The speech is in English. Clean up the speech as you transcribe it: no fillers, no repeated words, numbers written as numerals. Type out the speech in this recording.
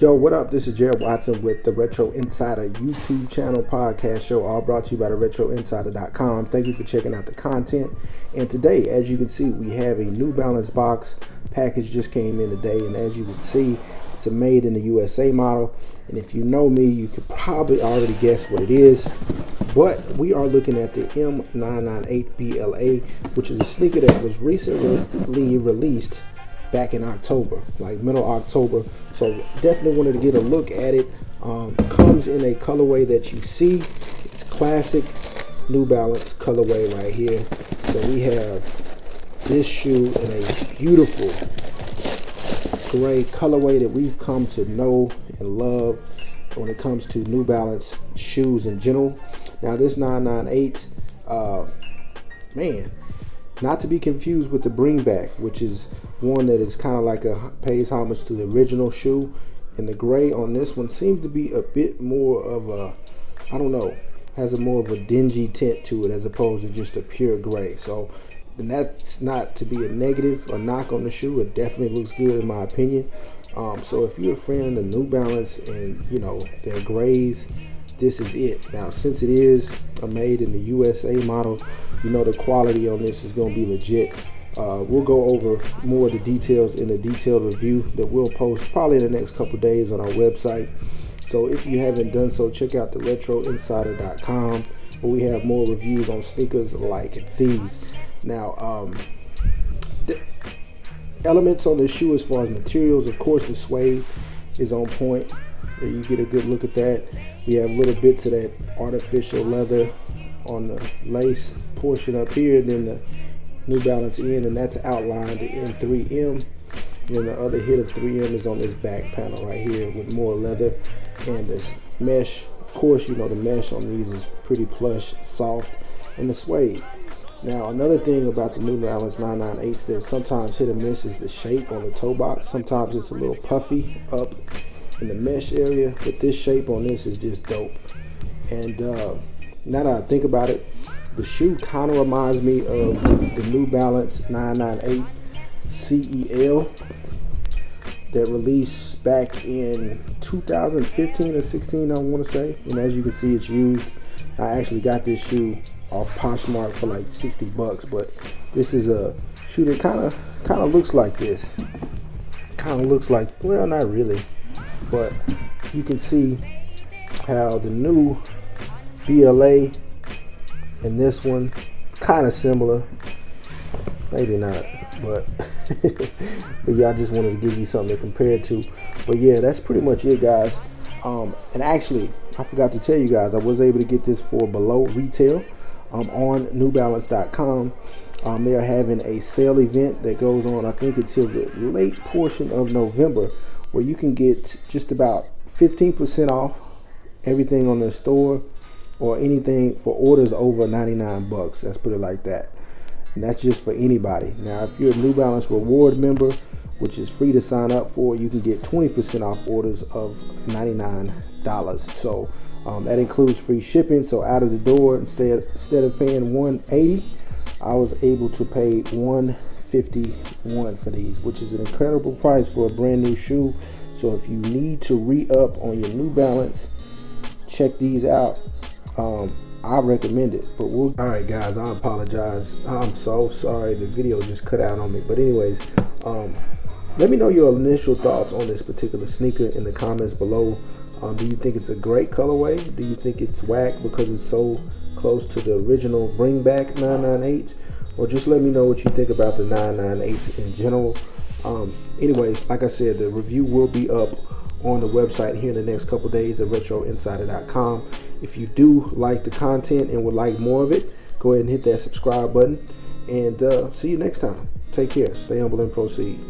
Yo, what up? This is Jared Watson with the Retro Insider YouTube channel podcast show, all brought to you by the RetroInsider.com. Thank you for checking out the content. And today, as you can see, we have a New Balance box. Package just came in today, and as you can see, it's a made in the USA model. And if you know me, you could probably already guess what it is. But we are looking at the M998BLA, which is a sneaker that was recently released back in October, like middle October. So definitely wanted to get a look at it. Comes in a colorway that you see. It's classic New Balance colorway right here. So we have this shoe in a beautiful gray colorway that we've come to know and love when it comes to New Balance shoes in general. Now this 998, man, not to be confused with the Bringback, which is one that is kind of like pays homage to the original shoe. And the gray on this one seems to be a bit more of a, I don't know, has a more of a dingy tint to it as opposed to just a pure gray. So, and that's not to be a negative or knock on the shoe. It definitely looks good in my opinion. So if you're a fan of New Balance and you know their grays, this is it. Now since it is a made in the USA model, you know the quality on this is going to be legit. We'll go over more of the details in a detailed review that we'll post probably in the next couple days on our website. So if you haven't done so, check out the RetroInsider.com, where we have more reviews on sneakers like these. Now, the elements on the shoe as far as materials, of course, the suede is on point. There you get a good look at that. We have little bits of that artificial leather on the lace portion up here, and then the New Balance N, and that's outlined in 3M. And then the other hit of 3M is on this back panel right here with more leather and this mesh. Of course, you know the mesh on these is pretty plush, soft, and the suede. Now, another thing about the New Balance 998s that sometimes hit or miss is the shape on the toe box. Sometimes it's a little puffy up in the mesh area, but this shape on this is just dope. And now that I think about it, the shoe kind of reminds me of the New Balance 998 CEL that released back in 2015 or 16, I want to say. And as you can see, it's used. I actually got this shoe off Poshmark for like 60 bucks, but this is a shoe that kind of looks like this. Kind of looks like, well, not really, but you can see how the new BLA and this one kind of similar, maybe not, but but yeah, I just wanted to give you something to compare it to. But yeah, that's pretty much it, guys. And actually, I forgot to tell you guys, I was able to get this for below retail on newbalance.com. They are having a sale event that goes on, I think, until the late portion of November, where you can get just about 15% off everything on their store, or anything for orders over 99 bucks. Let's put it like that. And that's just for anybody. Now, if you're a New Balance reward member, which is free to sign up for, you can get 20% off orders of $99. So that includes free shipping. So out of the door, instead of paying $180, I was able to pay $151 for these, which is an incredible price for a brand new shoe. So if you need to re-up on your New Balance, check these out. I recommend it. But all right, guys, I apologize. I'm so sorry, the video just cut out on me. But anyways, let me know your initial thoughts on this particular sneaker in the comments below. Do you think it's a great colorway? Do you think it's whack because it's so close to the original Bringback 998? Or just let me know what you think about the 998s in general. Anyways, like I said, the review will be up on the website here in the next couple days, the RetroInsider.com. If you do like the content and would like more of it, go ahead and hit that subscribe button. And see you next time. Take care. Stay humble and proceed.